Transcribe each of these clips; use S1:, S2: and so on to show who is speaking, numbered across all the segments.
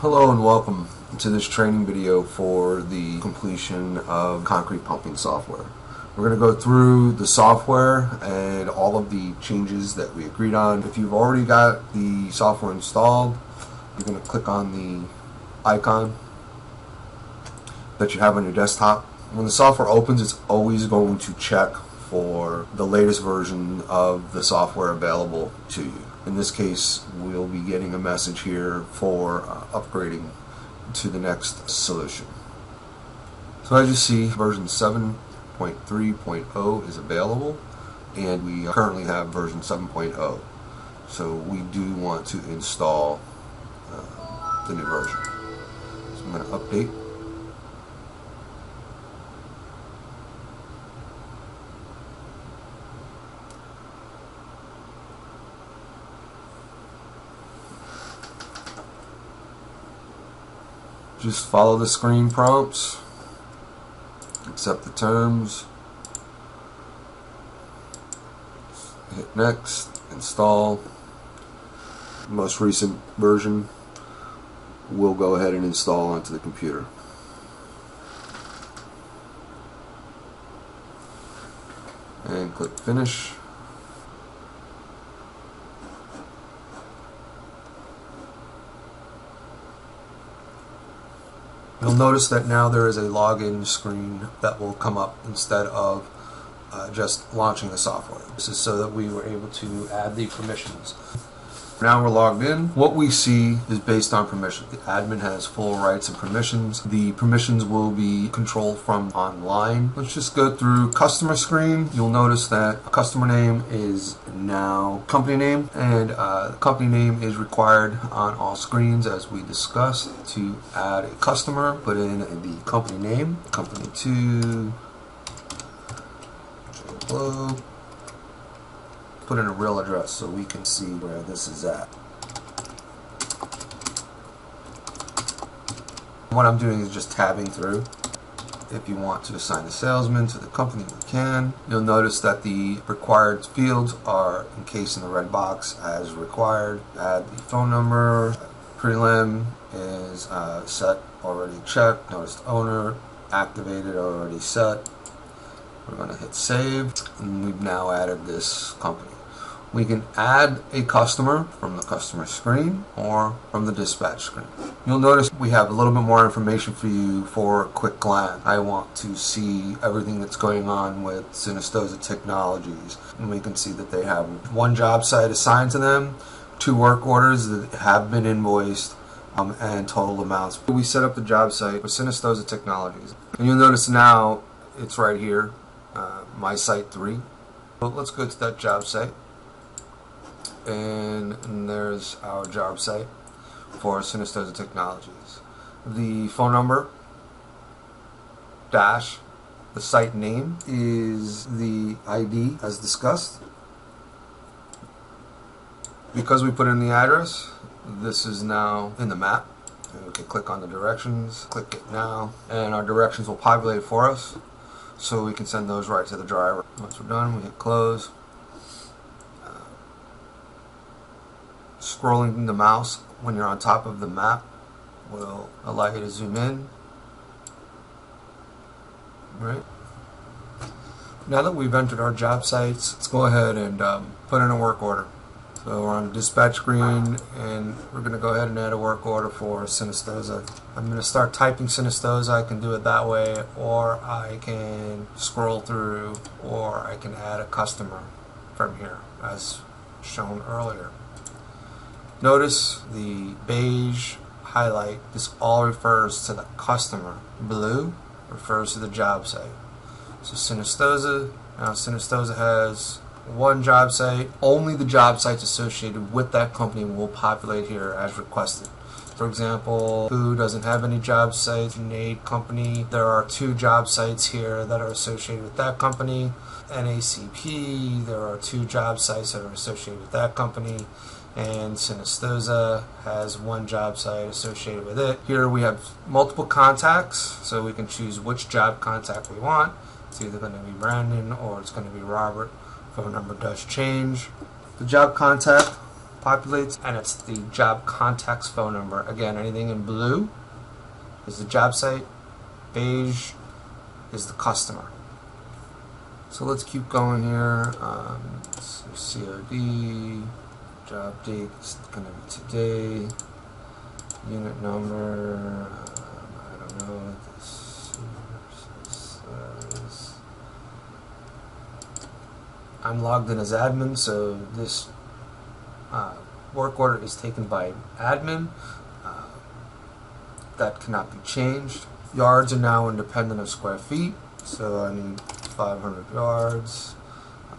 S1: Hello and welcome to this training video for the completion of concrete pumping software. We're going to go through the software and all of the changes that we agreed on. If you've already got the software installed, you're going to click on the icon that you have on your desktop. When the software opens, it's always going to check for the latest version of the software available to you. In this case, we'll be getting a message here for upgrading to the next solution. So as you see, version 7.3.0 is available, and we currently have version 7.0. So we do want to install the new version. So I'm going to update. Just follow the screen prompts, accept the terms, hit next, install. The most recent version we'll go ahead and install onto the computer. And click finish. You'll notice that now there is a login screen that will come up instead of just launching the software. This is so that we were able to add the permissions. Now we're logged in. What we see is based on permissions. The admin has full rights and permissions. The permissions will be controlled from online. Let's just go through customer screen. You'll notice that customer name is now company name, and company name is required on all screens as we discussed. To add a customer, put in the company name, company 2, Joe, put in a real address so we can see where this is at. What I'm doing is just tabbing through. If you want to assign a salesman to the company, you can. You'll notice that the required fields are encased in the red box as required. Add the phone number. Prelim is set, already checked. Noticed owner, activated, already set. We're going to hit save, and we've now added this company. We can add a customer from the customer screen or from the dispatch screen. You'll notice we have a little bit more information for you for a quick glance. I want to see everything that's going on with Synestoza Technologies, and we can see that they have one job site assigned to them, 2 work orders that have been invoiced, and total amounts. We set up the job site for Synestoza Technologies, and you'll notice now it's right here, my site 3. So let's go to that job site. And there's our job site for Synestoza Technologies. The phone number dash the site name is the ID as discussed. Because we put in the address, this is now in the map, and we can click on the directions, click it now, and our directions will populate for us so we can send those right to the driver. Once we're done, we hit close. Scrolling the mouse when you're on top of the map will allow you to zoom in. Right. Now that we've entered our job sites, let's go ahead and put in a work order. So we're on the dispatch screen, and we're going to go ahead and add a work order for Synestoza. I'm going to start typing Synestoza. I can do it that way, or I can scroll through, or I can add a customer from here as shown earlier. Notice the beige highlight. This all refers to the customer. Blue refers to the job site. So Synestoza, now Synestoza has one job site. Only the job sites associated with that company will populate here as requested. For example, Food doesn't have any job sites. Nade company, there are 2 job sites here that are associated with that company. NACP, there are 2 job sites that are associated with that company. And Synestoza has 1 job site associated with it. Here we have multiple contacts, so we can choose which job contact we want. It's either going to be Brandon or it's going to be Robert. Phone number does change. The job contact populates, and it's the job contact's phone number. Again, anything in blue is the job site, beige is the customer. So let's keep going here. So COD, job date is going to be today, unit number, I don't know what this says. I'm logged in as admin, so this work order is taken by admin. That cannot be changed. Yards are now independent of square feet, so I need 500 yards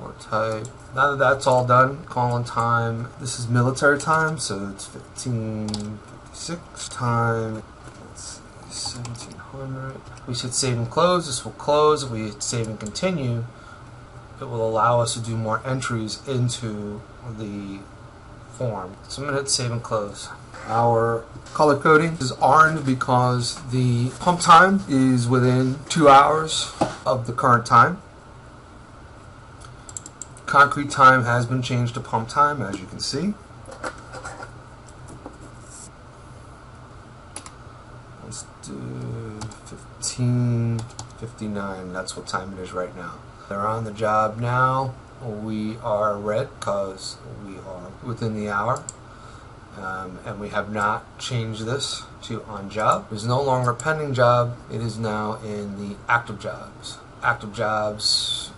S1: or type. Now that that's all done, call-in time. This is military time, so it's 15:56 time. Let's see, 1700. We should save and close. This will close. If we hit save and continue, it will allow us to do more entries into the form. So I'm going to hit save and close. Our color coding is orange because the pump time is within 2 hours of the current time. Concrete time has been changed to pump time, as you can see. Let's do 15:59. That's what time it is right now. They're on the job now. We are red because we are within the hour. And we have not changed this to on job. It's no longer a pending job. It is now in the active jobs. Active jobs,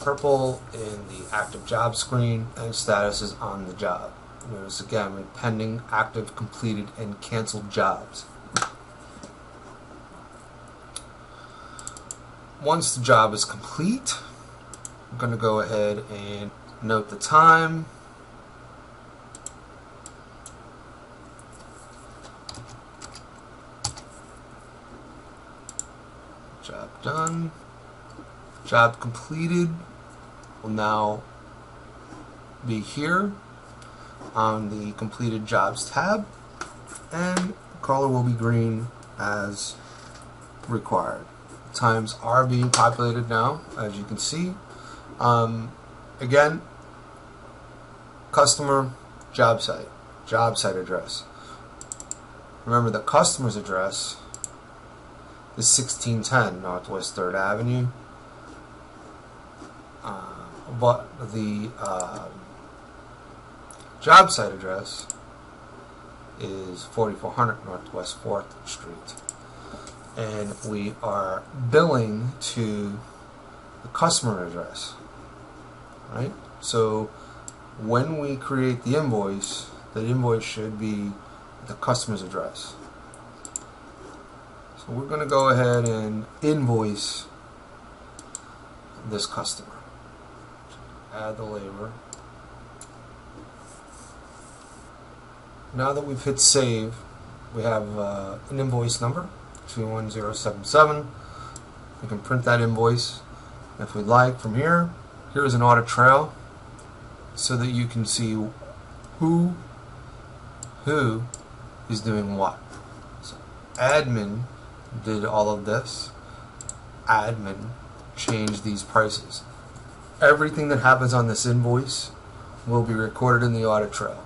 S1: purple in the active job screen, and status is on the job. Notice again, with pending, active, completed, and canceled jobs. Once the job is complete, I'm going to go ahead and note the time. Job done. Job completed will now be here on the completed jobs tab, and the color will be green as required. Times are being populated now, as you can see. Again, customer, job site address. Remember, the customer's address is 1610 Northwest 3rd Avenue, but the job site address is 4400 Northwest 4th Street, and we are billing to the customer address, right? So when we create the invoice should be the customer's address. So we're going to go ahead and invoice this customer. Add the labor. Now that we've hit save, we have an invoice number, 21077. We can print that invoice if we'd like from here. Here's an audit trail so that you can see who is doing what. So admin did all of this. Admin changed these prices. Everything that happens on this invoice will be recorded in the audit trail.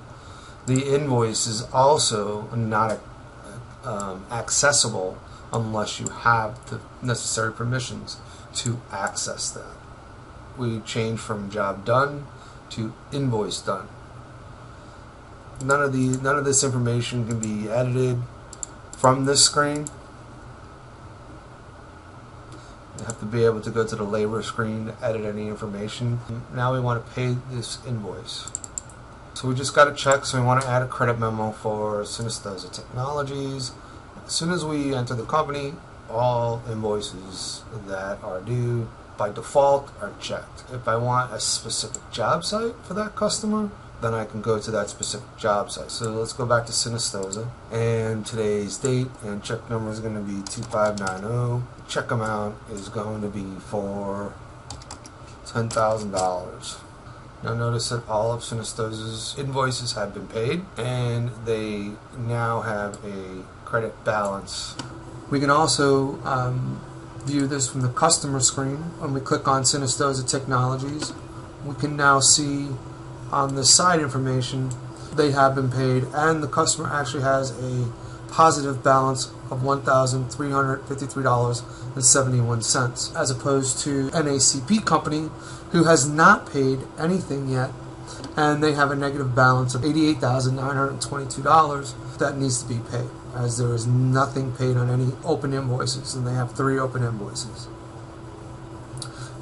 S1: The invoice is also not accessible unless you have the necessary permissions to access that. We change from job done to invoice done. None of this information can be edited from this screen. You have to be able to go to the labor screen to edit any information. Now we want to pay this invoice. So we just got to check, so we want to add a credit memo for Synesthesia Technologies. As soon as we enter the company, all invoices that are due by default are checked. If I want a specific job site for that customer, then I can go to that specific job site. So let's go back to Synesthesia, and today's date and check number is going to be 2590. Check amount is going to be for $10,000. Now notice that all of Synesthethia's invoices have been paid, and they now have a credit balance. We can also view this from the customer screen. When we click on Synesthesia Technologies, we can now see on the side information
S2: they have been paid, and the customer actually has a positive balance of $1,353.71, as opposed to NACP company, who has not paid anything yet, and they have a negative balance of $88,922 that needs to be paid, as there is nothing paid on any open invoices, and they have 3 open invoices.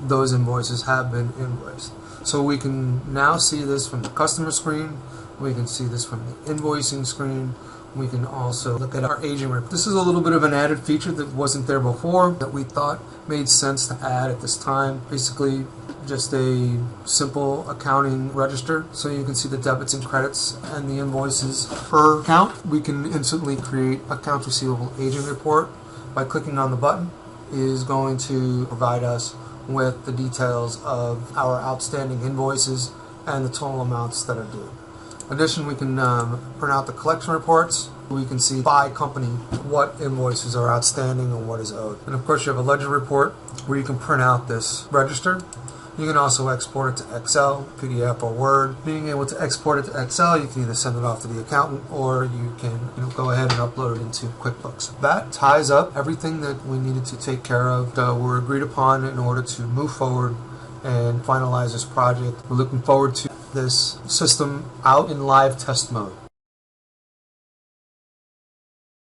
S2: Those invoices have been invoiced. So we can now see this from the customer screen, we can see this from the invoicing screen, we can also look at our aging report. This is a little bit of an added feature that wasn't there before, that we thought made sense to add at this time. Basically, just a simple accounting register, so you can see the debits and credits and the invoices per account. We can instantly create accounts receivable aging report by clicking on the button. It is going to provide us with the details of our outstanding invoices and the total amounts that are due. In addition, we can print out the collection reports. We can see by company what invoices are outstanding and what is owed. And of course, you have a ledger report where you can print out this register. You can also export it to Excel, PDF, or Word. Being able to export it to Excel, you can either send it off to the accountant, or you can go ahead and upload it into QuickBooks. That ties up everything that we needed to take care of, were agreed upon in order to move forward and finalize this project. We're looking forward to this system out in live test mode.